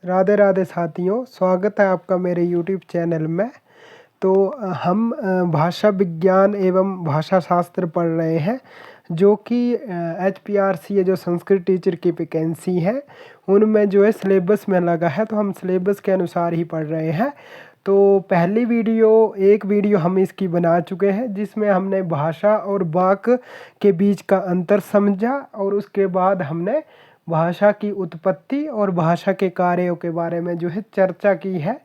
राधे राधे साथियों, स्वागत है आपका मेरे यूट्यूब चैनल में। तो हम भाषा विज्ञान एवं भाषा शास्त्र पढ़ रहे हैं, जो कि HPRC ये जो संस्कृत टीचर की वैकेंसी है उनमें जो है सिलेबस में लगा है, तो हम सिलेबस के अनुसार ही पढ़ रहे हैं। तो पहली एक वीडियो हम इसकी बना चुके हैं, जिसमें हमने भाषा और वाक्य के बीच का अंतर समझा और उसके बाद हमने भाषा की उत्पत्ति और भाषा के कार्यों के बारे में जो है चर्चा की है।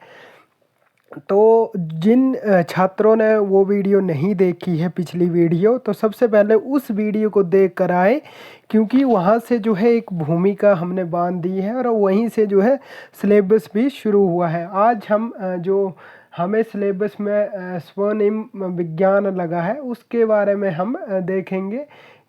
तो जिन छात्रों ने वो वीडियो नहीं देखी है पिछली वीडियो, तो सबसे पहले उस वीडियो को देख कर आए, क्योंकि वहाँ से जो है एक भूमिका हमने बांध दी है और वहीं से जो है सिलेबस भी शुरू हुआ है। आज हम जो हमें सिलेबस में स्वनिम विज्ञान लगा है उसके बारे में हम देखेंगे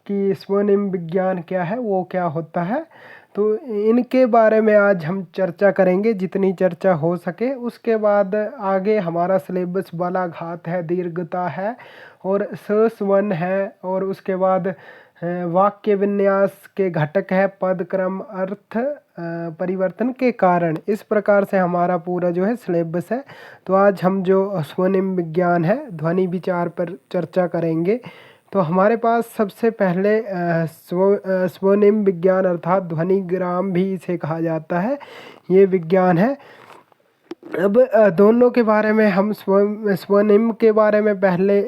कि स्वनिम विज्ञान क्या है, वो क्या होता है। तो इनके बारे में आज हम चर्चा करेंगे, जितनी चर्चा हो सके। उसके बाद आगे हमारा सिलेबस बालाघात है, दीर्घता है और स्वन है, और उसके बाद वाक्य विन्यास के घटक है, पद क्रम, अर्थ परिवर्तन के कारण। इस प्रकार से हमारा पूरा जो है सिलेबस है। तो आज हम जो स्वनिम विज्ञान है, ध्वनि विचार पर चर्चा करेंगे। तो हमारे पास सबसे पहले स्वनिम विज्ञान अर्थात ध्वनिग्राम भी इसे कहा जाता है, ये विज्ञान है। अब दोनों के बारे में हम स्वनिम के बारे में पहले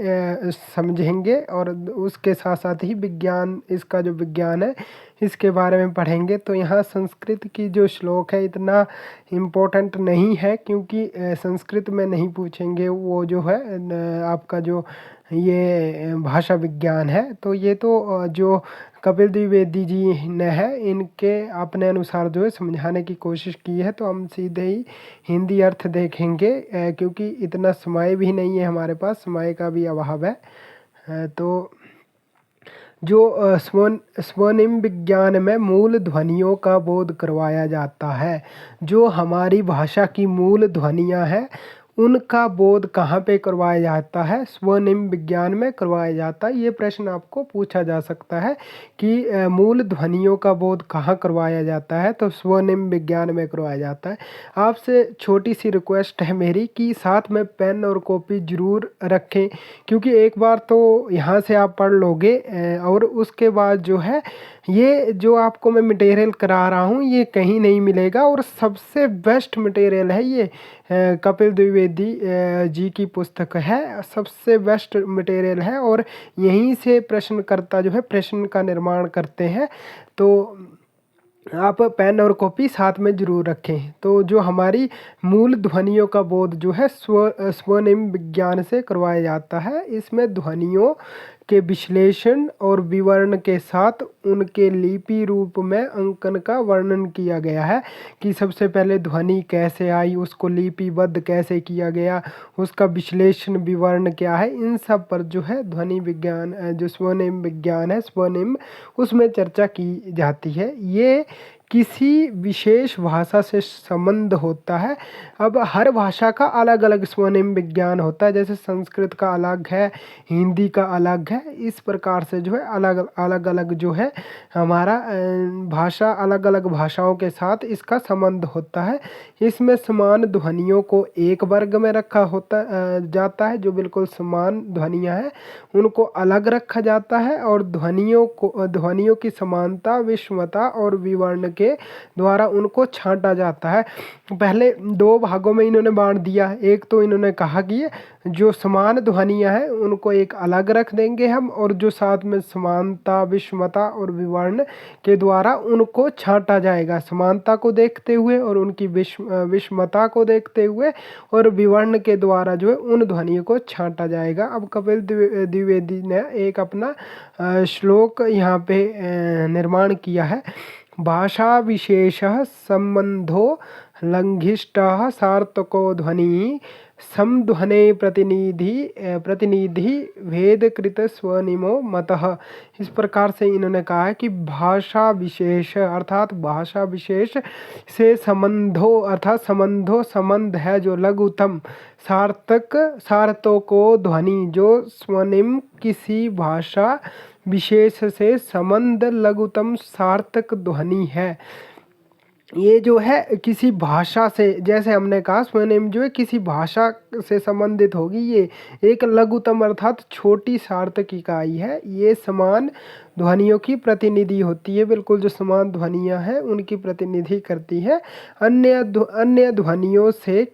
समझेंगे और उसके साथ साथ ही विज्ञान, इसका जो विज्ञान है इसके बारे में पढ़ेंगे। तो यहाँ संस्कृत की जो श्लोक है इतना इम्पोर्टेंट नहीं है, क्योंकि संस्कृत में नहीं पूछेंगे, वो जो है आपका जो ये भाषा विज्ञान है। तो ये तो जो कपिल द्विवेदी जी ने है, इनके अपने अनुसार जो है समझाने की कोशिश की है। तो हम सीधे ही हिंदी अर्थ देखेंगे, क्योंकि इतना समय भी नहीं है हमारे पास, समय का भी अभाव है। तो जो स्वनिम विज्ञान में मूल ध्वनियों का बोध करवाया जाता है। जो हमारी भाषा की मूल ध्वनियाँ हैं उनका बोध कहाँ पे करवाया जाता है? स्वनिम विज्ञान में करवाया जाता है। ये प्रश्न आपको पूछा जा सकता है कि मूल ध्वनियों का बोध कहाँ करवाया जाता है? तो स्वनिम विज्ञान में करवाया जाता है। आपसे छोटी सी रिक्वेस्ट है मेरी कि साथ में पेन और कॉपी ज़रूर रखें, क्योंकि एक बार तो यहाँ से आप पढ़ लोगे और उसके बाद जो है ये जो आपको मैं मटेरियल करा रहा हूँ ये कहीं नहीं मिलेगा। और सबसे बेस्ट मटेरियल है ये, कपिल द्विवेदी जी की पुस्तक है, सबसे बेस्ट मटेरियल है। और यहीं से प्रश्नकर्ता जो है प्रश्न का निर्माण करते हैं। तो आप पेन और कॉपी साथ में ज़रूर रखें। तो जो हमारी मूल ध्वनियों का बोध जो है स्वनिम विज्ञान से करवाया जाता है। इसमें ध्वनियों के विश्लेषण और विवरण के साथ उनके लिपि रूप में अंकन का वर्णन किया गया है कि सबसे पहले ध्वनि कैसे आई, उसको लिपिबद्ध कैसे किया गया, उसका विश्लेषण विवरण क्या है। इन सब पर जो है ध्वनि विज्ञान जो स्वनिम विज्ञान है, स्वनिम, उसमें चर्चा की जाती है। ये किसी विशेष भाषा से संबंध होता है। अब हर भाषा का अलग अलग स्वनिम विज्ञान होता है, जैसे संस्कृत का अलग है, हिंदी का अलग है। इस प्रकार से जो है अलग अलग जो है हमारा भाषा, अलग अलग भाषाओं के साथ इसका संबंध होता है। इसमें समान ध्वनियों को एक वर्ग में रखा जाता है, जो बिल्कुल समान ध्वनियाँ हैं उनको अलग रखा जाता है। और ध्वनियों की समानता, विषमता और विवर्ण के द्वारा उनको छांटा जाता है। पहले दो भागों में इन्होंने बांट दिया। एक तो इन्होंने कहा कि जो समान ध्वनियाँ हैं उनको एक अलग रख देंगे हम, और जो साथ में समानता, विषमता और विवर्ण के द्वारा उनको छांटा जाएगा। समानता को देखते हुए और उनकी विषमता को देखते हुए और विवर्ण के द्वारा जो है उन ध्वनियों को छांटा जाएगा। अब कपिल द्विवेदी ने एक अपना श्लोक यहाँ पे निर्माण किया है। भाषा विशेषः संबंधो लंघिष्टः सार्थको ध्वनि समध्वने प्रतिनिधि भेदकृत स्वनिमो मतः। इस प्रकार से इन्होंने कहा है कि भाषा विशेष अर्थात भाषा विशेष से संबंध है जो लघुतम सार्थको ध्वनि, जो स्वनिम किसी भाषा विशेष से संबंध लघुतम सार्थक ध्वनि है। ये जो है किसी भाषा से, जैसे हमने कहा स्वनिम जो है किसी भाषा से संबंधित होगी। ये एक लघुतम अर्थात छोटी सार्थक इकाई है। ये समान ध्वनियों की प्रतिनिधि होती है, बिल्कुल जो समान ध्वनियाँ हैं उनकी प्रतिनिधि करती है। अन्य ध्वनियों से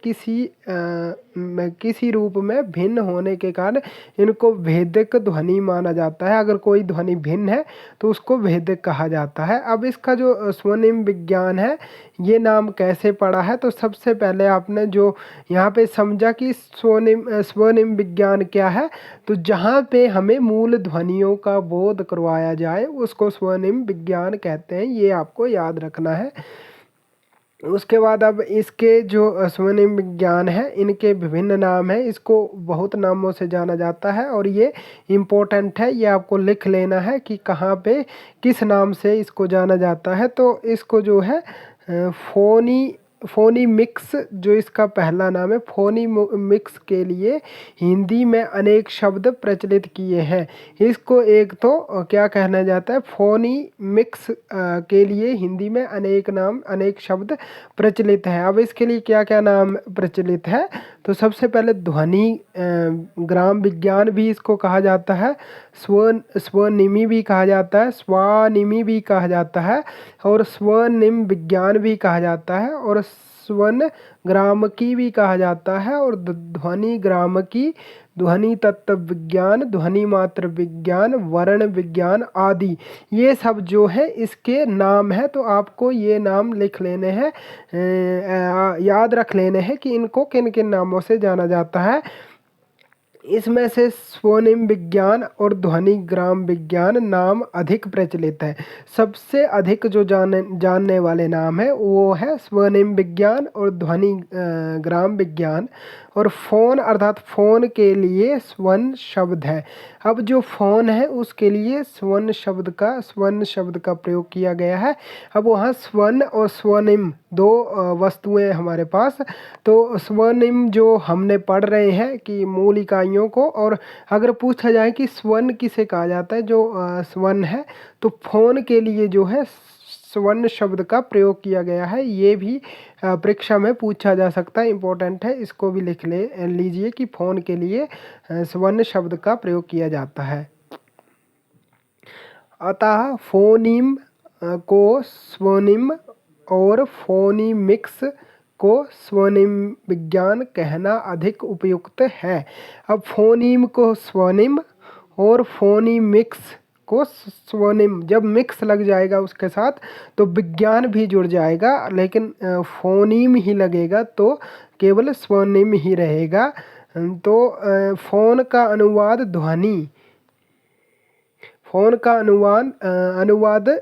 किसी रूप में भिन्न होने के कारण इनको भेदक ध्वनि माना जाता है। अगर कोई ध्वनि भिन्न है तो उसको भेदक कहा जाता है। अब इसका जो स्वनिम विज्ञान है ये नाम कैसे पड़ा है, तो सबसे पहले आपने जो यहाँ पे समझा कि स्वनिम विज्ञान क्या है, तो जहाँ पे हमें मूल ध्वनियों का बोध करवाया जाए उसको स्वनिम विज्ञान कहते हैं। ये आपको याद रखना है। उसके बाद अब इसके जो स्वनिम विज्ञान है इनके विभिन्न नाम हैं। इसको बहुत नामों से जाना जाता है और ये इम्पोर्टेंट है, ये आपको लिख लेना है कि कहाँ पे किस नाम से इसको जाना जाता है। तो इसको जो है फोनीमिक्स जो इसका पहला नाम है, फोनीमिक्स के लिए हिंदी में अनेक शब्द प्रचलित किए हैं। इसको एक तो क्या कहना जाता है, फोनीमिक्स के लिए हिंदी में अनेक शब्द प्रचलित हैं। अब इसके लिए क्या क्या नाम प्रचलित है, तो सबसे पहले ध्वनि ग्राम विज्ञान भी इसको कहा जाता है, स्वनिमी भी कहा जाता है, स्वानिमी भी कहा जाता है और स्वनिम विज्ञान भी कहा जाता है और स्वन ग्रामकी भी कहा जाता है और ध्वनि ग्रामकी, ध्वनि तत्व विज्ञान, ध्वनि मात्र विज्ञान, वर्ण विज्ञान आदि, ये सब जो है इसके नाम है। तो आपको ये नाम लिख लेने हैं, याद रख लेने हैं कि इनको किन किन नामों से जाना जाता है। इसमें से स्वनिम विज्ञान और ध्वनि ग्राम विज्ञान नाम अधिक प्रचलित है। सबसे अधिक जो जानने वाले नाम है वो है स्वनिम विज्ञान और ध्वनि ग्राम विज्ञान। और फोन अर्थात फोन के लिए स्वन शब्द है। अब जो फोन है उसके लिए स्वन शब्द का प्रयोग किया गया है। अब वहाँ स्वन और स्वनिम दो वस्तुएं हमारे पास। तो स्वनिम जो हमने पढ़ रहे हैं कि मूल इकाइयों को, और अगर पूछा जाए कि स्वन किसे कहा जाता है, जो स्वन है, तो फोन के लिए जो है स्वर्ण शब्द का प्रयोग किया गया है। ये भी परीक्षा में पूछा जा सकता है, इम्पोर्टेंट है, इसको भी लिख लीजिए कि फोन के लिए स्वर्ण शब्द का प्रयोग किया जाता है। अतः फोनीम को स्वनिम और फोनीमिक्स को स्वनिम विज्ञान कहना अधिक उपयुक्त है। अब फोनीम को स्वनिम और फोनीमिक्स को स्वनिम, जब मिक्स लग जाएगा उसके साथ तो विज्ञान भी जुड़ जाएगा, लेकिन फोनीम ही लगेगा तो केवल स्वनिम ही रहेगा। तो फोन का अनुवाद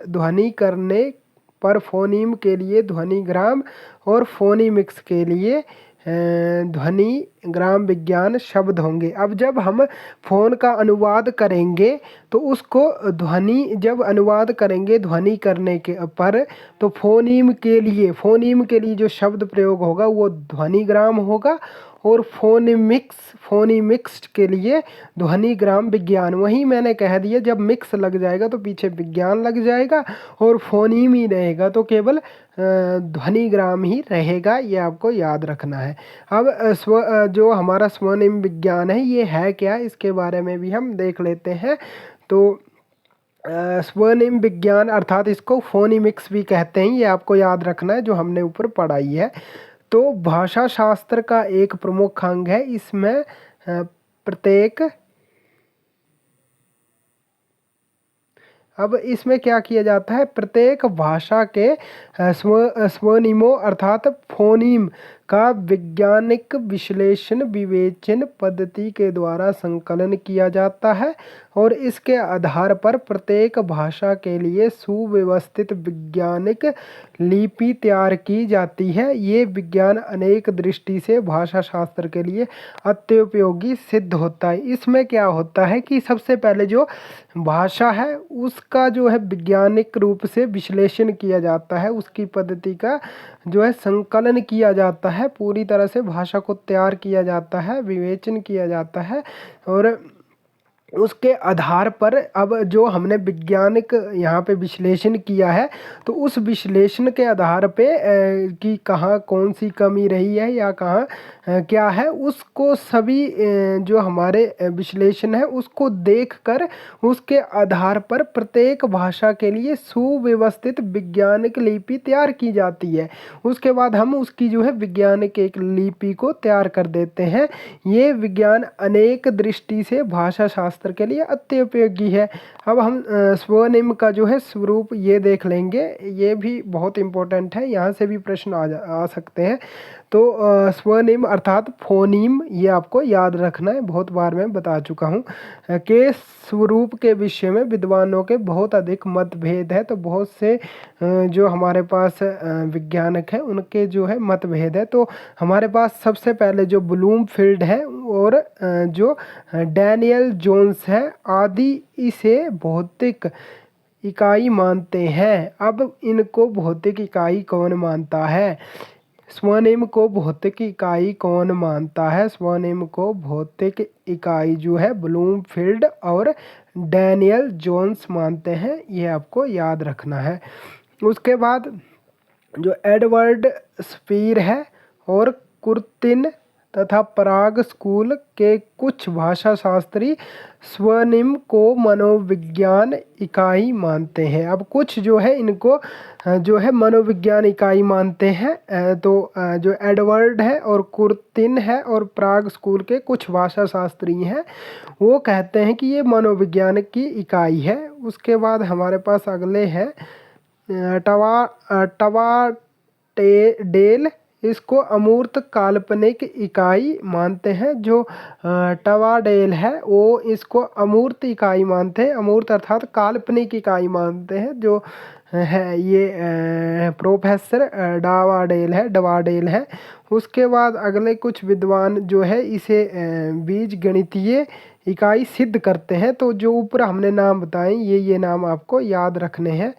ध्वनि करने पर फोनीम के लिए ध्वनिग्राम और फोनीमिक्स के लिए ध्वनि ग्राम विज्ञान शब्द होंगे। अब जब हम फ़ोन का अनुवाद करेंगे तो उसको जब अनुवाद करेंगे ध्वनि करने के पर, तो फोनीम के लिए जो शब्द प्रयोग होगा वो ध्वनिग्राम होगा और फोनीमिक्स के लिए ध्वनिग्राम विज्ञान। वही मैंने कह दिया, जब मिक्स लग जाएगा तो पीछे विज्ञान लग जाएगा और फोनीम ही रहेगा तो केवल ध्वनिग्राम ही रहेगा। ये आपको याद रखना है। अब जो हमारा स्वनिम विज्ञान है ये है क्या, इसके बारे में भी हम देख लेते हैं। तो स्वनिम विज्ञान अर्थात इसको फोनीमिक्स भी कहते हैं, ये आपको याद रखना है जो हमने ऊपर पढ़ाई है। तो भाषा शास्त्र का एक प्रमुख अंग है। इसमें इसमें क्या किया जाता है, प्रत्येक भाषा के स्वनिमों अर्थात फोनीम का वैज्ञानिक विश्लेषण विवेचन पद्धति के द्वारा संकलन किया जाता है और इसके आधार पर प्रत्येक भाषा के लिए सुव्यवस्थित वैज्ञानिक लिपि तैयार की जाती है। ये विज्ञान अनेक दृष्टि से भाषा शास्त्र के लिए अत्योपयोगी सिद्ध होता है। इसमें क्या होता है कि सबसे पहले जो भाषा है उसका जो है वैज्ञानिक रूप से विश्लेषण किया जाता है, उसकी पद्धति का जो है संकलन किया जाता है, पूरी तरह से भाषा को तैयार किया जाता है, विवेचन किया जाता है और उसके आधार पर अब जो हमने वैज्ञानिक यहाँ पे विश्लेषण किया है, तो उस विश्लेषण के आधार पे कि कहाँ कौन सी कमी रही है या कहाँ क्या है, उसको सभी जो हमारे विश्लेषण है उसको देखकर उसके आधार पर प्रत्येक भाषा के लिए सुव्यवस्थित वैज्ञानिक लिपि तैयार की जाती है। उसके बाद हम उसकी जो है वैज्ञानिक एक लिपि को तैयार कर देते हैं। ये विज्ञान अनेक दृष्टि से भाषा शास्त्र के लिए अत्योपयोगी है। अब हम स्वनिम का जो है स्वरूप ये देख लेंगे, ये भी बहुत इम्पोर्टेंट है, यहाँ से भी प्रश्न आ सकते हैं। तो स्वनिम अर्थात फोनीम, ये आपको याद रखना है, बहुत बार मैं बता चुका हूँ। के स्वरूप के विषय में विद्वानों के बहुत अधिक मतभेद है। तो बहुत से जो हमारे पास वैज्ञानिक हैं उनके जो है मतभेद है। तो हमारे पास सबसे पहले जो ब्लूमफील्ड है और जो डैनियल जोन्स है आदि इसे भौतिक इकाई मानते हैं। अब इनको भौतिक इकाई कौन मानता है? स्वनिम को भौतिक इकाई कौन मानता है? स्वनिम को भौतिक इकाई जो है ब्लूमफील्ड और डैनियल जोन्स मानते हैं, ये आपको याद रखना है। उसके बाद जो एडवर्ड स्पीर है और कुर्तिन तथा पराग स्कूल के कुछ भाषा शास्त्री स्वनिम को मनोविज्ञान इकाई मानते हैं। अब कुछ जो है इनको जो है मनोविज्ञान इकाई मानते हैं। तो जो एडवर्ड है और कुर्तिन है और पराग स्कूल के कुछ भाषा शास्त्री हैं, वो कहते हैं कि ये मनोविज्ञान की इकाई है। उसके बाद हमारे पास अगले हैं टवाडेल, इसको अमूर्त काल्पनिक इकाई मानते हैं। जो टवाडेल है वो इसको अमूर्त इकाई मानते हैं, अमूर्त अर्थात काल्पनिक इकाई मानते हैं। जो है ये प्रोफेसर डवाडेल है। उसके बाद अगले कुछ विद्वान जो है इसे बीज गणितीय इकाई सिद्ध करते हैं। तो जो ऊपर हमने नाम बताए ये नाम आपको याद रखने हैं।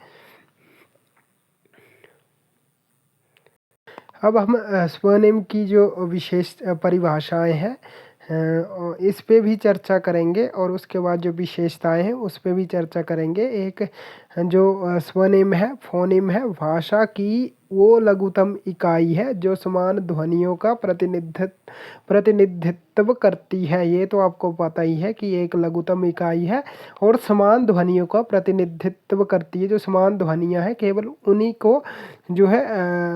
अब हम स्वनिम की जो विशेष परिभाषाएं हैं इस पे भी चर्चा करेंगे और उसके बाद जो विशेषताएं हैं उस पे भी चर्चा करेंगे। एक जो स्वनिम है, फोनिम है, भाषा की वो लघुतम इकाई है जो समान ध्वनियों का प्रतिनिधित्व करती है। ये तो आपको पता ही है कि एक लघुतम इकाई है और समान ध्वनियों का प्रतिनिधित्व करती है। जो समान ध्वनियाँ हैं केवल उन्हीं को जो है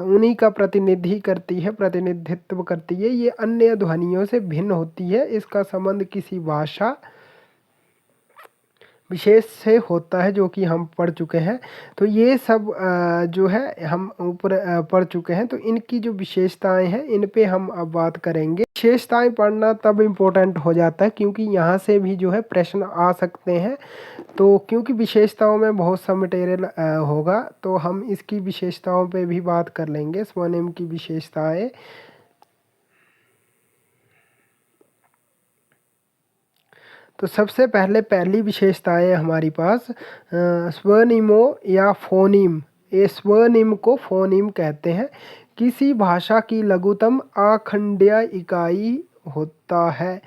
उन्हीं का प्रतिनिधित्व करती है। ये अन्य ध्वनियों से भिन्न होती है। इसका संबंध किसी भाषा विशेष से होता है, जो कि हम पढ़ चुके हैं। तो ये सब जो है हम ऊपर पढ़ चुके हैं। तो इनकी जो विशेषताएं हैं इन पे हम अब बात करेंगे। विशेषताएं पढ़ना तब इम्पोर्टेंट हो जाता है क्योंकि यहाँ से भी जो है प्रश्न आ सकते हैं। तो क्योंकि विशेषताओं में बहुत सा मटेरियल होगा, तो हम इसकी विशेषताओं पे भी बात कर लेंगे। स्वनिम की विशेषताएं तो सबसे पहली विशेषता है हमारी पास स्वनिमो या फोनीम। ये स्वनिम को फोनीम कहते हैं। किसी भाषा की लघुतम अखंडीय इकाई होता है।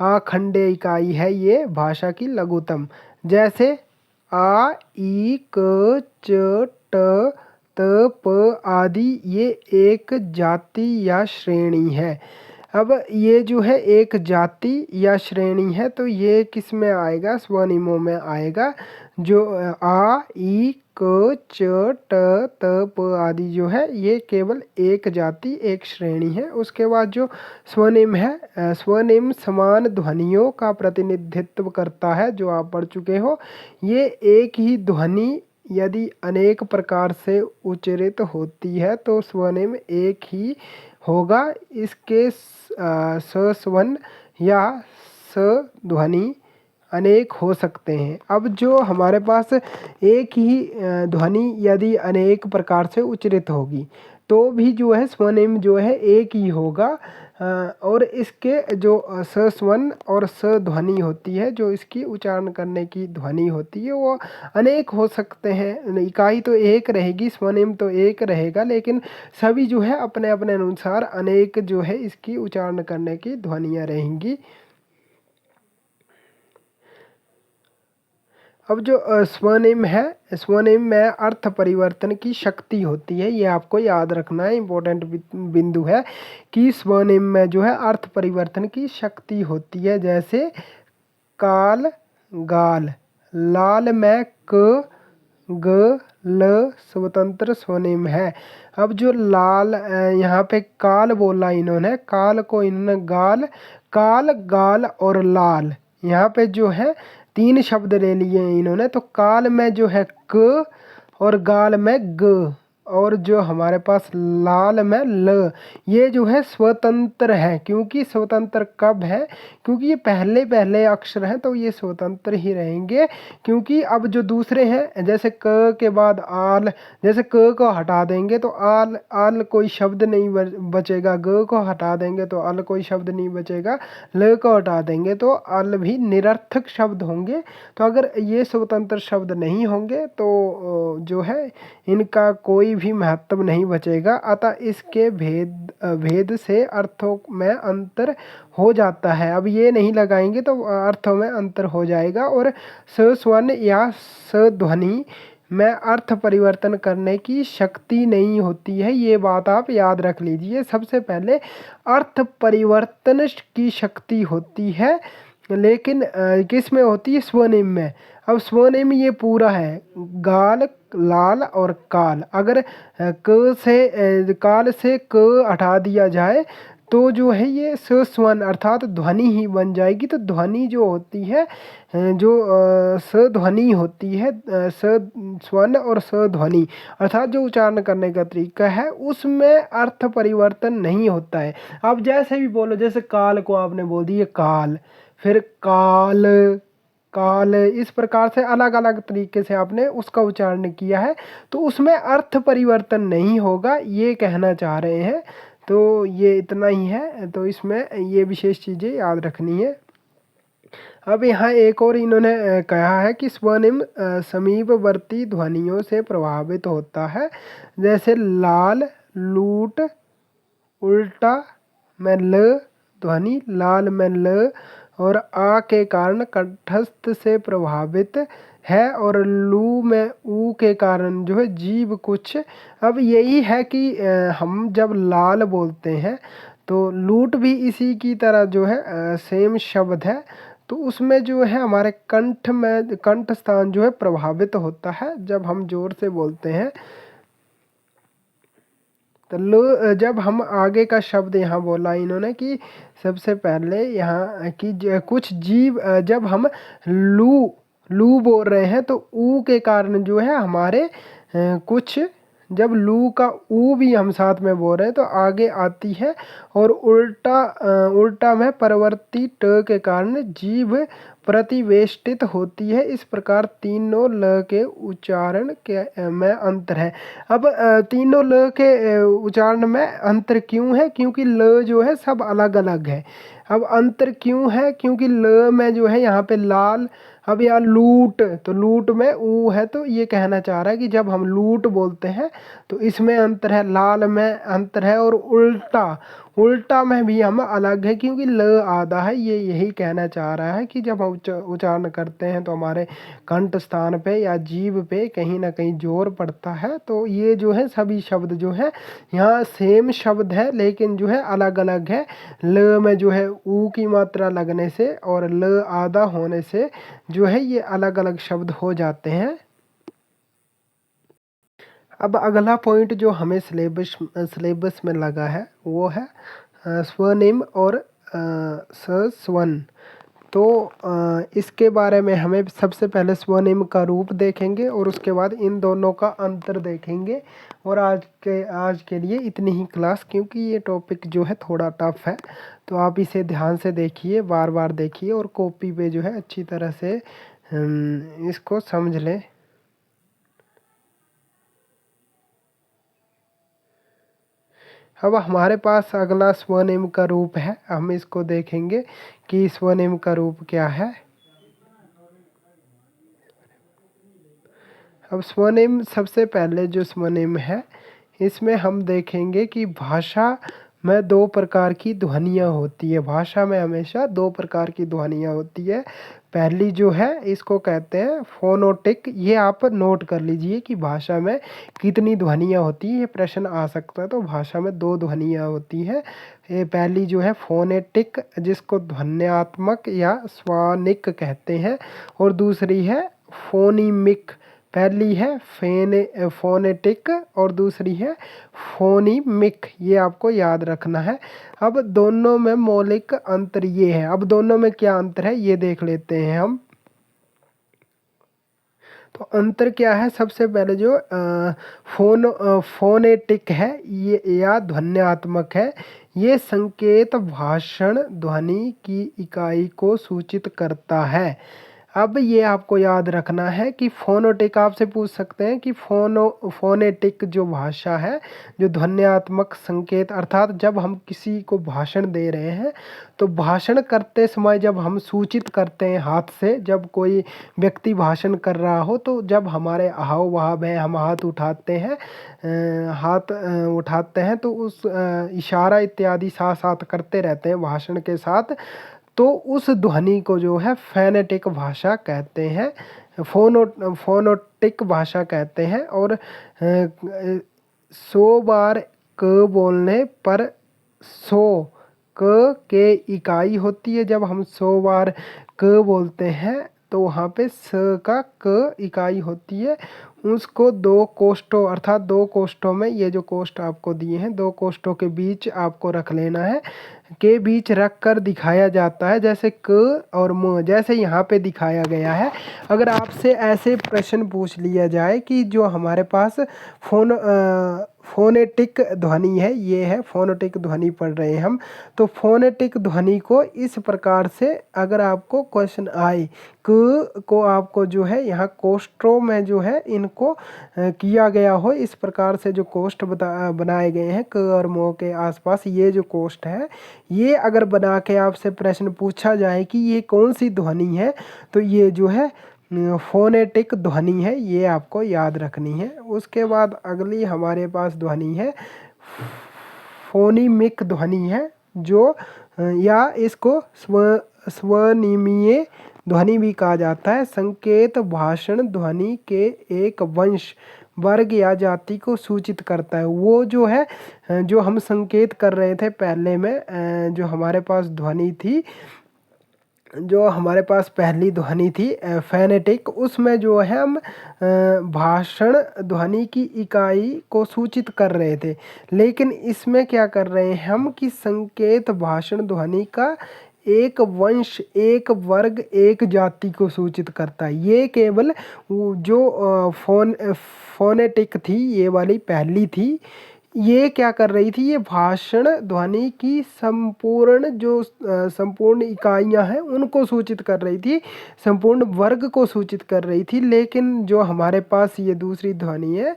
अखंडीय इकाई है ये भाषा की लघुतम। जैसे आ, ई, क, च, ट, त, प आदि ये एक जाति या श्रेणी है। अब ये जो है एक जाति या श्रेणी है, तो ये किस में आएगा? स्वनिमों में आएगा। जो आ, ई, क, च, ट, त, प आदि जो है ये केवल एक जाति एक श्रेणी है। उसके बाद जो स्वनिम है, स्वनिम समान ध्वनियों का प्रतिनिधित्व करता है, जो आप पढ़ चुके हो। ये एक ही ध्वनि यदि अनेक प्रकार से उच्चारित होती है तो स्वनिम एक ही होगा। इसके सस्वन या स ध्वनि अनेक हो सकते हैं। अब जो हमारे पास एक ही ध्वनि यदि अनेक प्रकार से उच्चारित होगी तो भी जो है स्वनिम जो है एक ही होगा। और इसके जो सस्वन और स ध्वनि होती है, जो इसकी उच्चारण करने की ध्वनि होती है, वो अनेक हो सकते हैं। इकाई तो एक रहेगी, स्वनिम तो एक रहेगा, लेकिन सभी जो है अपने अपने अनुसार अनेक जो है इसकी उच्चारण करने की ध्वनियाँ रहेंगी। अब जो स्वनिम है, स्वनिम में अर्थ परिवर्तन की शक्ति होती है, ये आपको याद रखना है, इम्पोर्टेंट बिंदु है कि स्वनिम में जो है अर्थ परिवर्तन की शक्ति होती है। जैसे काल गाल, लाल में क ग ल स्वतंत्र स्वनिम है। अब जो लाल यहाँ पे काल बोला इन्होंने, काल को इन्होंने गाल, काल गाल और लाल, यहाँ पे जो है 3 शब्द ले लिए इन्होंने। तो काल में जो है क और गाल में ग और जो हमारे पास लाल में ल, ये जो है स्वतंत्र है। क्योंकि स्वतंत्र कब है? क्योंकि ये पहले पहले अक्षर हैं तो ये स्वतंत्र ही रहेंगे। क्योंकि अब जो दूसरे हैं, जैसे क के बाद आल, जैसे क को हटा देंगे तो आल आल कोई शब्द नहीं बचेगा, ग को हटा देंगे तो अल कोई शब्द नहीं बचेगा, ल को हटा देंगे तो अल भी निरर्थक शब्द होंगे। तो अगर ये स्वतंत्र शब्द नहीं होंगे तो जो है इनका कोई भी महत्व नहीं बचेगा। अतः इसके भेद से अर्थों में अंतर हो जाता है। अब ये नहीं लगाएंगे तो अर्थों में अंतर हो जाएगा। और स्वर्ण या ध्वनि में अर्थ परिवर्तन करने की शक्ति नहीं होती है, ये बात आप याद रख लीजिए। सबसे पहले अर्थ परिवर्तन की शक्ति होती है, लेकिन किस में होती है? स्वनिम में। अब स्वनिम ये पूरा है, गाल लाल और काल। अगर क से काल से क हटा दिया जाए तो जो है ये स्वर्ण अर्थात ध्वनि ही बन जाएगी। तो ध्वनि जो होती है, जो सध्वनि होती है, स्वर्ण और सध्वनि अर्थात जो उच्चारण करने का तरीका है उसमें अर्थ परिवर्तन नहीं होता है। आप जैसे भी बोलो, जैसे काल को आपने बोल दिया काल, फिर काल काल, इस प्रकार से अलग अलग तरीके से आपने उसका उच्चारण किया है तो उसमें अर्थ परिवर्तन नहीं होगा, ये कहना चाह रहे हैं। तो ये इतना ही है, तो इसमें ये विशेष चीज़ें याद रखनी है। अब यहाँ एक और इन्होंने कहा है कि स्वनिम समीपवर्ती ध्वनियों से प्रभावित होता है। जैसे लाल लूट, उल्टा में ल ध्वनि, लाल में ल और आ के कारण कंठस्थ से प्रभावित है, और लू में ऊ के कारण जो है जीव कुछ। अब यही है कि हम जब लाल बोलते हैं तो लूट भी इसी की तरह जो है सेम शब्द है, तो उसमें जो है हमारे कंठ में कंठ स्थान जो है प्रभावित होता है जब हम जोर से बोलते हैं। तो लो, जब हम आगे का शब्द यहाँ बोला इन्होंने कि सबसे पहले यहाँ कि कुछ जीव, जब हम लू बोल रहे हैं तो ऊ के कारण जो है हमारे कुछ, जब लू का ऊ भी हम साथ में बोल रहे हैं तो आगे आती है, और उल्टा में परवर्ती ट के कारण जीभ प्रतिवेष्टित होती है। इस प्रकार तीनों ल के उच्चारण के में अंतर है। अब तीनों ल के उच्चारण में अंतर क्यों है? क्योंकि ल जो है सब अलग अलग है। अब अंतर क्यों है? क्योंकि ल में जो है यहाँ पे लाल, अब यहाँ लूट, तो लूट में ऊ है, तो ये कहना चाह रहा है कि जब हम लूट बोलते हैं तो इसमें अंतर है, लाल में अंतर है, और उल्टा में भी हम अलग है क्योंकि ल आधा है। ये यही कहना चाह रहा है कि जब हम उच्चारण करते हैं तो हमारे कंठ स्थान पे या जीभ पे कहीं ना कहीं जोर पड़ता है। तो ये जो है सभी शब्द जो है यहाँ सेम शब्द है लेकिन जो है अलग अलग है। ल में जो है ऊ की मात्रा लगने से और ल आधा होने से जो है ये अलग अलग शब्द हो जाते हैं। अब अगला पॉइंट जो हमें सिलेबस में लगा है वो है स्वनिम और सस्वन। तो इसके बारे में हमें सबसे पहले स्वनिम का रूप देखेंगे और उसके बाद इन दोनों का अंतर देखेंगे। और आज के लिए इतनी ही क्लास, क्योंकि ये टॉपिक जो है थोड़ा टफ है तो आप इसे ध्यान से देखिए, बार बार देखिए और कॉपी पे जो है अच्छी तरह से इसको समझ लें। अब हमारे पास अगला स्वनिम का रूप है, हम इसको देखेंगे कि स्वनिम का रूप क्या है। अब स्वनिम, सबसे पहले जो स्वनिम है इसमें हम देखेंगे कि भाषा में 2 प्रकार की ध्वनियाँ होती है। भाषा में हमेशा 2 प्रकार की ध्वनियाँ होती है। पहली जो है इसको कहते हैं फोनोटिक। ये आप नोट कर लीजिए कि भाषा में कितनी ध्वनियाँ होती हैं, ये प्रश्न आ सकता है। तो भाषा में 2 ध्वनियाँ होती हैं। ये पहली जो है फोनेटिक, जिसको ध्वन्यात्मक या स्वानिक कहते हैं, और दूसरी है फोनीमिक। पहली है फोनेटिक और दूसरी है फोनीमिक, ये आपको याद रखना है। अब दोनों में मौलिक अंतर ये है। अब दोनों में क्या अंतर है ये देख लेते हैं हम। तो अंतर क्या है, सबसे पहले जो फोनेटिक है ये या ध्वन्यात्मक है, ये संकेत भाषण ध्वनि की इकाई को सूचित करता है। अब ये आपको याद रखना है कि फोनोटिक आपसे पूछ सकते हैं कि फोनेटिक जो भाषा है, जो ध्वन्यात्मक संकेत, अर्थात जब हम किसी को भाषण दे रहे हैं तो भाषण करते समय जब हम सूचित करते हैं हाथ से, जब कोई व्यक्ति भाषण कर रहा हो तो जब हमारे हाव भाव है, हम हाथ उठाते हैं, तो उस इशारा इत्यादि साथ साथ करते रहते हैं भाषण के साथ, तो उस ध्वनि को जो है फोनेटिक भाषा कहते हैं, फोनोटिक भाषा कहते हैं। और 100 बार क बोलने पर 100 क के इकाई होती है। जब हम 100 बार क बोलते हैं तो वहाँ पे स का क इकाई होती है। उसको 2 कोष्ठों, अर्थात 2 कोष्ठों में, ये जो कोष्ठ आपको दिए हैं 2 कोष्ठों के बीच आपको रख लेना है, के बीच रख कर दिखाया जाता है, जैसे क और म, जैसे यहाँ पे दिखाया गया है। अगर आपसे ऐसे प्रश्न पूछ लिया जाए कि जो हमारे पास फोनेटिक ध्वनि है, ये है फोनेटिक ध्वनि पढ़ रहे हैं हम, तो फोनेटिक ध्वनि को इस प्रकार से अगर आपको क्वेश्चन आए, क को आपको जो है यहाँ कोष्ठों में जो है इनको किया गया हो, इस प्रकार से जो कोष्ठ बनाए गए हैं क और म के आसपास, ये जो कोष्ठ है, ये अगर बना के आपसे प्रश्न पूछा जाए कि ये कौन सी ध्वनि है, तो ये जो है फोनेटिक ध्वनि है, ये आपको याद रखनी है। उसके बाद अगली हमारे पास ध्वनि है फोनीमिक ध्वनि है, जो या इसको स्वनिमीय ध्वनि भी कहा जाता है। संकेत भाषण ध्वनि के एक वंश, वर्ग या जाति को सूचित करता है। वो जो है जो हम संकेत कर रहे थे पहले में, जो हमारे पास ध्वनि थी, जो हमारे पास पहली ध्वनि थी फोनेटिक, उसमें जो है हम भाषण ध्वनि की इकाई को सूचित कर रहे थे। लेकिन इसमें क्या कर रहे हैं हम कि संकेत भाषण ध्वनि का एक वंश, एक वर्ग, एक जाति को सूचित करता है। ये केवल जो फोनेटिक थी, ये वाली पहली थी, ये क्या कर रही थी, ये भाषण ध्वनि की संपूर्ण इकाइयां हैं उनको सूचित कर रही थी, संपूर्ण वर्ग को सूचित कर रही थी। लेकिन जो हमारे पास ये दूसरी ध्वनि है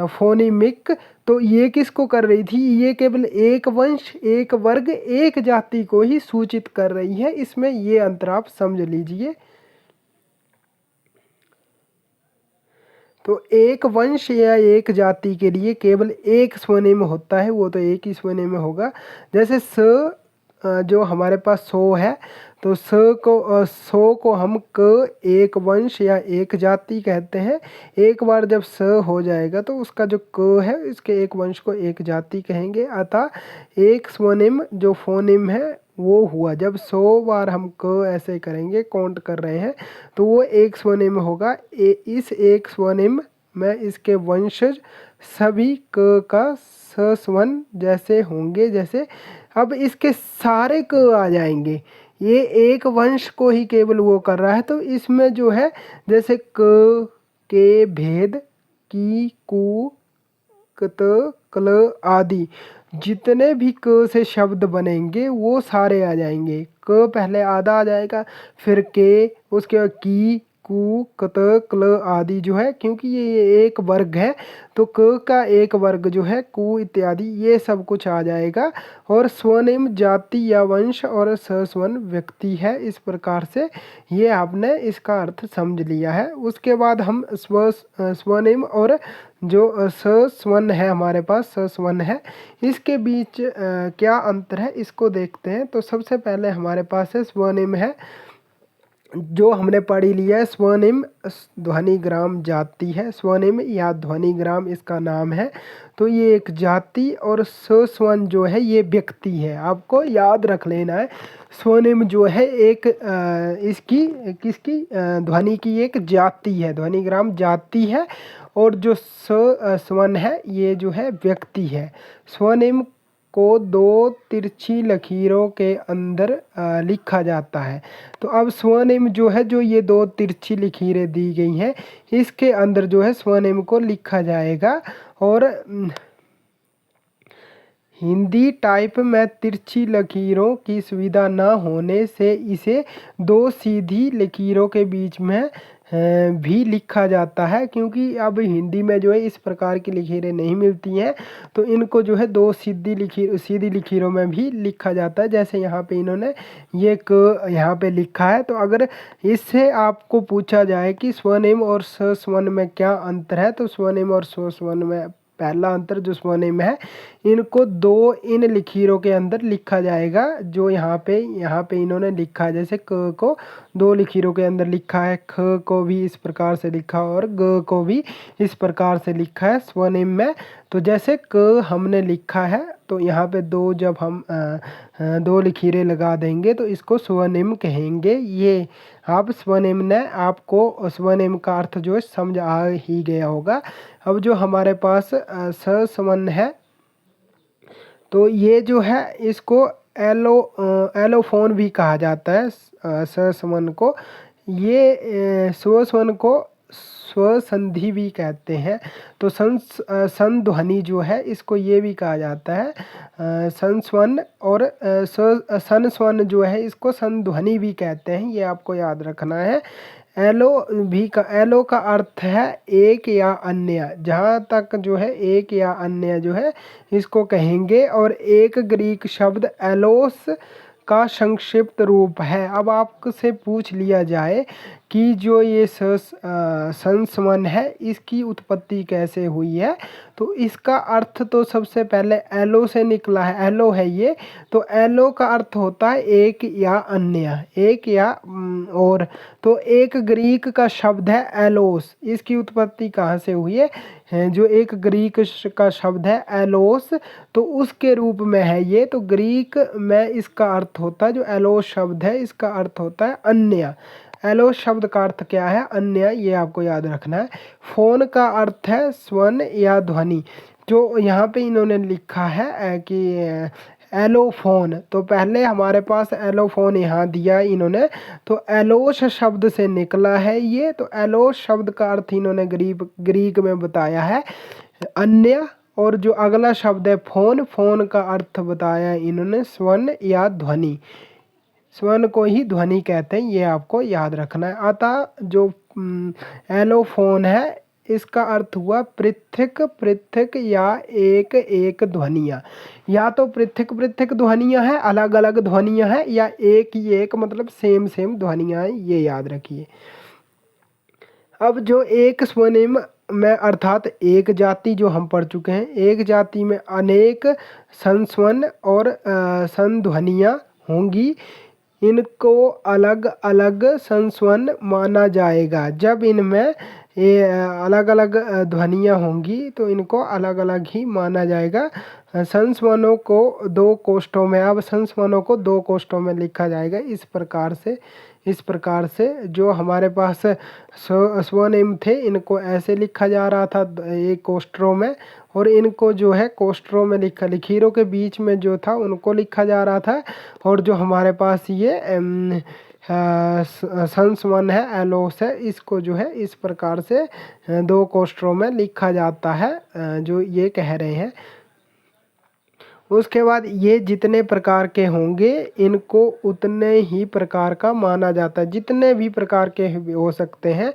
फोनीमिक, तो ये किसको कर रही थी, ये केवल एक वंश, एक वर्ग, एक जाति को ही सूचित कर रही है। इसमें ये अंतर आप समझ लीजिए। तो एक वंश या एक जाति के लिए केवल एक स्वनिम होता है, वो तो एक ही स्वनिम होगा। जैसे स जो हमारे पास सो है, तो सो को हम क एक वंश या एक जाति कहते हैं। एक बार जब स हो जाएगा तो उसका जो क है, इसके एक वंश को एक जाति कहेंगे। अतः एक स्वनिम जो फोनिम है वो हुआ। जब 100 बार हम क ऐसे करेंगे, काउंट कर रहे हैं, तो वो एक स्वनिम होगा। इस एक स्वनिम में इसके वंशज सभी क का सस्वन जैसे होंगे। जैसे अब इसके सारे क आ जाएंगे, ये एक वंश को ही केवल वो कर रहा है। तो इसमें जो है जैसे क, के, भेद, की, कु, कत, क्ल आदि जितने भी क से शब्द बनेंगे वो सारे आ जाएंगे। क पहले आधा आ जाएगा, फिर के, उसके बाद की, कु, कत, क्ल आदि जो है, क्योंकि ये एक वर्ग है तो क का एक वर्ग जो है, कु इत्यादि ये सब कुछ आ जाएगा। और स्वनिम जाति या वंश और सस्वन व्यक्ति है। इस प्रकार से ये आपने इसका अर्थ समझ लिया है। उसके बाद हम स्वनिम और जो सस्वन है, हमारे पास सस्वन है, इसके बीच क्या अंतर है इसको देखते हैं। तो सबसे पहले हमारे पास है स्वनिम है, जो हमने पढ़ी लिया है स्वनिम ध्वनिग्राम जाति है, स्वनिम या ध्वनिग्राम इसका नाम है। तो ये एक जाति और स्वस्वन जो है ये व्यक्ति है, आपको याद रख लेना है। स्वनिम जो है एक इसकी किसकी ध्वनि की एक जाति है, ध्वनिग्राम जाति है। और जो स्वन है ये जो है व्यक्ति है। स्वनिम को दो तिरछी लकीरों के अंदर लिखा जाता है। तो अब स्वनिम जो है, जो ये दो तिरछी लकीरें दी गई हैं, इसके अंदर जो है स्वनिम को लिखा जाएगा। और हिंदी टाइप में तिरछी लकीरों की सुविधा न होने से इसे दो सीधी लकीरों के बीच में भी लिखा जाता है, क्योंकि अब हिंदी में जो है इस प्रकार की लकीरें नहीं मिलती हैं, तो इनको जो है दो सीधी लकीरों में भी लिखा जाता है। जैसे यहाँ पे इन्होंने ये यहाँ पे लिखा है। तो अगर इससे आपको पूछा जाए कि स्वनिम और स्वस्वन में क्या अंतर है, तो स्वनिम और स्वस्वन में पहला अंतर जो स्वनिम है, इनको दो इन लकीरों के अंदर लिखा जाएगा। जो यहाँ पे इन्होंने लिखा है, जैसे क को दो लकीरों के अंदर लिखा है, ख को भी इस प्रकार से लिखा और ग को भी इस प्रकार से लिखा है स्वनिम में। तो जैसे क हमने लिखा है, तो यहाँ पे दो जब हम दो लकीरें लगा देंगे तो इसको स्वनिम कहेंगे। ये अब स्वनिम ने आपको स्वनिम का अर्थ जो है समझ आ ही गया होगा। अब जो हमारे पास सस्वन है, तो ये जो है इसको एलोफोन भी कहा जाता है। सस्वन को ये स्वस्वन को स्वसंधि भी कहते हैं। तो संध्वनि जो है इसको ये भी कहा जाता है संस्वन, और संस्वन जो है इसको संध्वनि भी कहते हैं, ये आपको याद रखना है। एलो का अर्थ है एक या अन्य, जहाँ तक जो है एक या अन्य जो है इसको कहेंगे। और एक ग्रीक शब्द एलोस का संक्षिप्त रूप है। अब आपसे पूछ लिया जाए कि जो ये संस्वन है इसकी उत्पत्ति कैसे हुई है, तो इसका अर्थ तो सबसे पहले एलो से निकला है। एलो है ये, तो एलो का अर्थ होता है एक या अन्य, एक या और। तो एक ग्रीक का शब्द है एलोस, इसकी उत्पत्ति कहाँ से हुई है, जो एक ग्रीक का शब्द है एलोस, तो उसके रूप में है ये। तो ग्रीक में इसका अर्थ होता है, जो एलोस शब्द है इसका अर्थ होता है अन्य। एलो शब्द का अर्थ क्या है, अन्य, ये आपको याद रखना है। फोन का अर्थ है स्वन या ध्वनि। जो यहाँ पे इन्होंने लिखा है कि एलोफोन, तो पहले हमारे पास एलोफोन यहाँ दिया इन्होंने, तो एलोस शब्द से निकला है ये। तो एलोस शब्द का अर्थ इन्होंने ग्रीक में बताया है अन्य। और जो अगला शब्द है फोन, फोन का अर्थ बताया इन्होंने स्वन या ध्वनि। स्वन को ही ध्वनि कहते हैं, ये आपको याद रखना है। अतः जो एलोफोन है इसका अर्थ हुआ पृथक पृथक या एक एक ध्वनियाँ। या तो पृथक पृथक ध्वनियाँ हैं, अलग अलग ध्वनियाँ हैं, या एक ही एक मतलब सेम सेम ध्वनियाँ हैं, ये याद रखिए। अब जो एक स्वनिम में अर्थात एक जाति जो हम पढ़ चुके हैं, एक जाति में अनेक संस्वन और संध्वनियाँ होंगी। इनको अलग अलग संस्वन माना जाएगा। जब इनमें ये अलग अलग ध्वनियाँ होंगी तो इनको अलग अलग ही माना जाएगा। संस्वनों को दो कोष्ठों में, अब संस्वनों को दो कोष्ठों में लिखा जाएगा इस प्रकार से जो हमारे पास स्वनिम थे इनको ऐसे लिखा जा रहा था एक कोष्ठों में, और इनको जो है कोष्ठों में लकीरों के बीच में जो था उनको लिखा जा रहा था। और जो हमारे पास ये संस्वन है एलोस है, इसको जो है इस प्रकार से दो कोष्ठों में लिखा जाता है, जो ये कह रहे हैं। उसके बाद ये जितने प्रकार के होंगे इनको उतने ही प्रकार का माना जाता है, जितने भी प्रकार के हो सकते हैं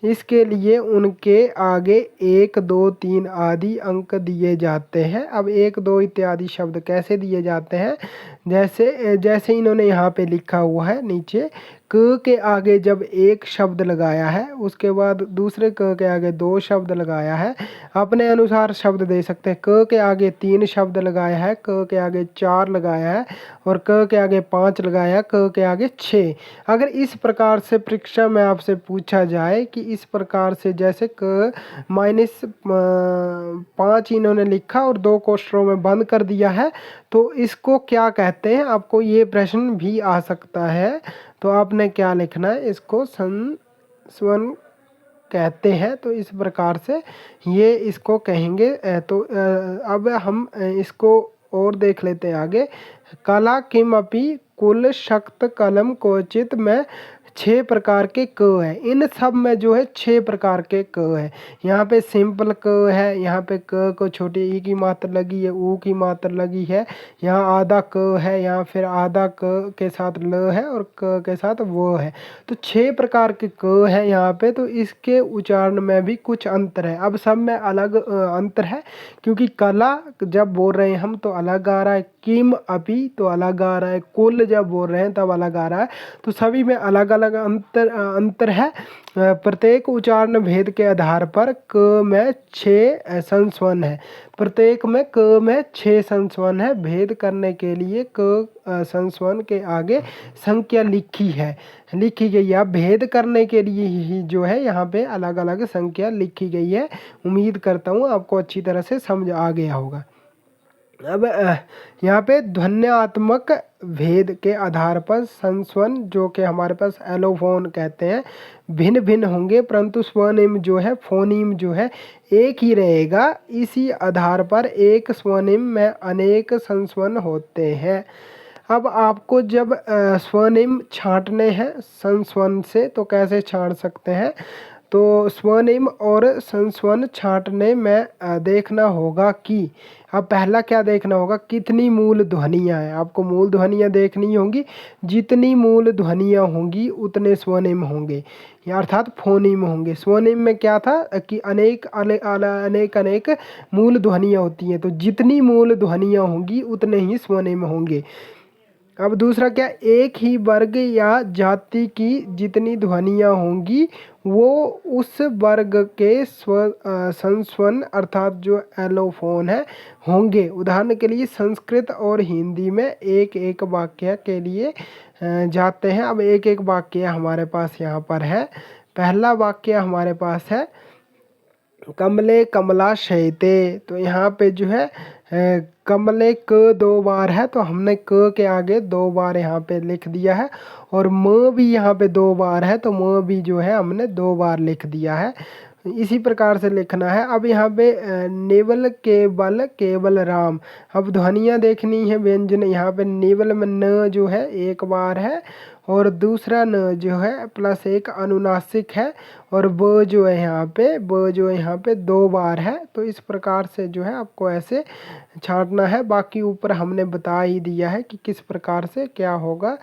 इसके लिए उनके आगे 1, 2, 3 आदि अंक दिए जाते हैं। अब 1, 2 इत्यादि शब्द कैसे दिए जाते हैं, जैसे इन्होंने यहाँ पे लिखा हुआ है नीचे, क के आगे जब एक शब्द लगाया है, उसके बाद दूसरे क के आगे 2 शब्द लगाया है, अपने अनुसार शब्द दे सकते हैं। क के आगे 3 शब्द लगाया है, क के आगे 4 लगाया है और क के आगे 5 लगाया है, क के आगे 6। अगर इस प्रकार से परीक्षा में आपसे पूछा जाए कि इस प्रकार से जैसे क -5 इन्होंने लिखा और 2 कोष्ठकों में बंद कर दिया है, तो इसको क्या कहते हैं, आपको ये प्रश्न भी आ सकता है। तो आपने क्या लिखना है, इसको संस्वन कहते हैं। तो इस प्रकार से ये इसको कहेंगे। तो अब हम इसको और देख लेते हैं आगे। कला किमपि कुल शक्त कलम क्वचित में 6 प्रकार के क है। इन सब में जो है 6 प्रकार के क है। यहाँ पे सिंपल क है, यहाँ पे क को छोटी ई की मात्रा लगी है, ऊ की मात्रा लगी है, यहाँ आधा क है, यहाँ फिर आधा क के साथ ल है और क के साथ वो है। तो 6 प्रकार के क है यहाँ पे। तो इसके उच्चारण में भी कुछ अंतर है। अब सब में अलग अंतर है, क्योंकि कला जब बोल रहे हैं हम तो अलग आ रहा है, किम अपि तो अलग आ रहा है, कुल जब बोल रहे हैं तब अलग आ रहा है। तो सभी में अलग अलग अंतर है। प्रत्येक उच्चारण भेद के आधार पर क में 6 संस्वन है। प्रत्येक में क में 6 संस्वन है। भेद करने के लिए क संस्वन के आगे संख्या लिखी गई है। भेद करने के लिए ही जो है यहाँ पे अलग अलग संख्या लिखी गई है। उम्मीद करता हूँ आपको अच्छी तरह से समझ आ गया होगा। अब यहाँ पे ध्वन्यात्मक भेद के आधार पर संस्वन जो कि हमारे पास एलोफोन कहते हैं भिन्न भिन्न होंगे, परंतु स्वनिम जो है, फोनीम जो है एक ही रहेगा। इसी आधार पर एक स्वनिम में अनेक संस्वन होते हैं। अब आपको जब स्वनिम छांटने हैं संस्वन से तो कैसे छांट सकते हैं, तो स्वनिम और संस्वन छांटने में देखना होगा कि अब पहला क्या देखना होगा, कितनी मूल ध्वनियाँ हैं। आपको मूल ध्वनियाँ देखनी होंगी। जितनी मूल ध्वनियाँ होंगी उतने स्वनिम होंगे, या अर्थात फोनीम होंगे। स्वनिम में क्या था कि अनेक मूल ध्वनियाँ होती हैं, तो जितनी मूल ध्वनियाँ होंगी उतने ही स्वनिम होंगे। अब दूसरा क्या, एक ही वर्ग या जाति की जितनी ध्वनियाँ होंगी वो उस वर्ग के संस्वन अर्थात जो एलोफोन है होंगे। उदाहरण के लिए संस्कृत और हिंदी में एक एक वाक्य के लिए जाते हैं। अब एक एक वाक्य हमारे पास यहाँ पर है। पहला वाक्य हमारे पास है कमले कमला शयते। तो यहाँ पे जो है कमले क 2 बार है, तो हमने क के आगे 2 बार यहाँ पे लिख दिया है। और म भी यहाँ पे 2 बार है, तो म भी जो है हमने 2 बार लिख दिया है। इसी प्रकार से लिखना है। अब यहाँ पे नेवल केवल केवल राम। अब ध्वनियाँ देखनी है, व्यंजन। यहाँ पे नेवल में न जो है 1 बार है और दूसरा न जो है प्लस 1 अनुनासिक है, और ब जो है यहाँ पे 2 बार है। तो इस प्रकार से जो है आपको ऐसे छांटना है। बाकी ऊपर हमने बता ही दिया है कि किस प्रकार से क्या होगा।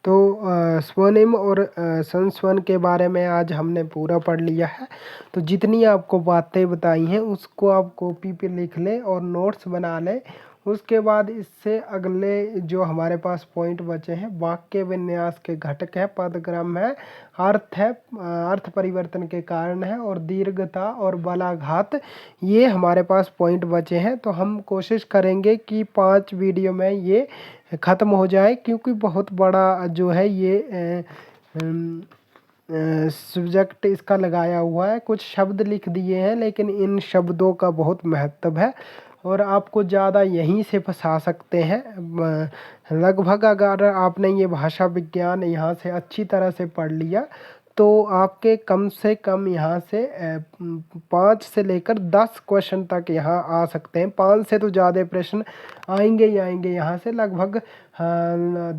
तो स्वनिम और संस्वन के बारे में आज हमने पूरा पढ़ लिया है। तो जितनी आपको बातें बताई हैं उसको आप कॉपी पे लिख लें और नोट्स बना लें। उसके बाद इससे अगले जो हमारे पास पॉइंट बचे हैं, वाक्य विन्यास के घटक है, पदक्रम है, अर्थ है, अर्थ परिवर्तन के कारण है, और दीर्घता और बलाघात, ये हमारे पास पॉइंट बचे हैं। तो हम कोशिश करेंगे कि 5 वीडियो में ये ख़त्म हो जाए, क्योंकि बहुत बड़ा जो है ये सब्जेक्ट इसका लगाया हुआ है। कुछ शब्द लिख दिए हैं, लेकिन इन शब्दों का बहुत महत्व है और आपको ज़्यादा यहीं से फंसा सकते हैं। लगभग अगर आपने ये भाषा विज्ञान यहाँ से अच्छी तरह से पढ़ लिया तो आपके कम से कम यहाँ से 5 से लेकर 10 क्वेश्चन तक यहाँ आ सकते हैं। 5 से तो ज़्यादा प्रश्न आएंगे ही आएंगे। यहाँ से लगभग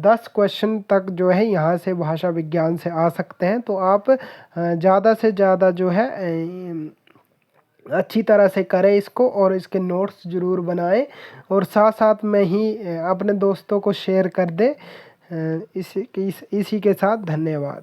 10 क्वेश्चन तक जो है यहाँ से भाषा विज्ञान से आ सकते हैं। तो आप ज़्यादा से ज़्यादा जो है अच्छी तरह से करें इसको, और इसके नोट्स ज़रूर बनाएं और साथ साथ में ही अपने दोस्तों को शेयर कर दें। इसी के साथ धन्यवाद।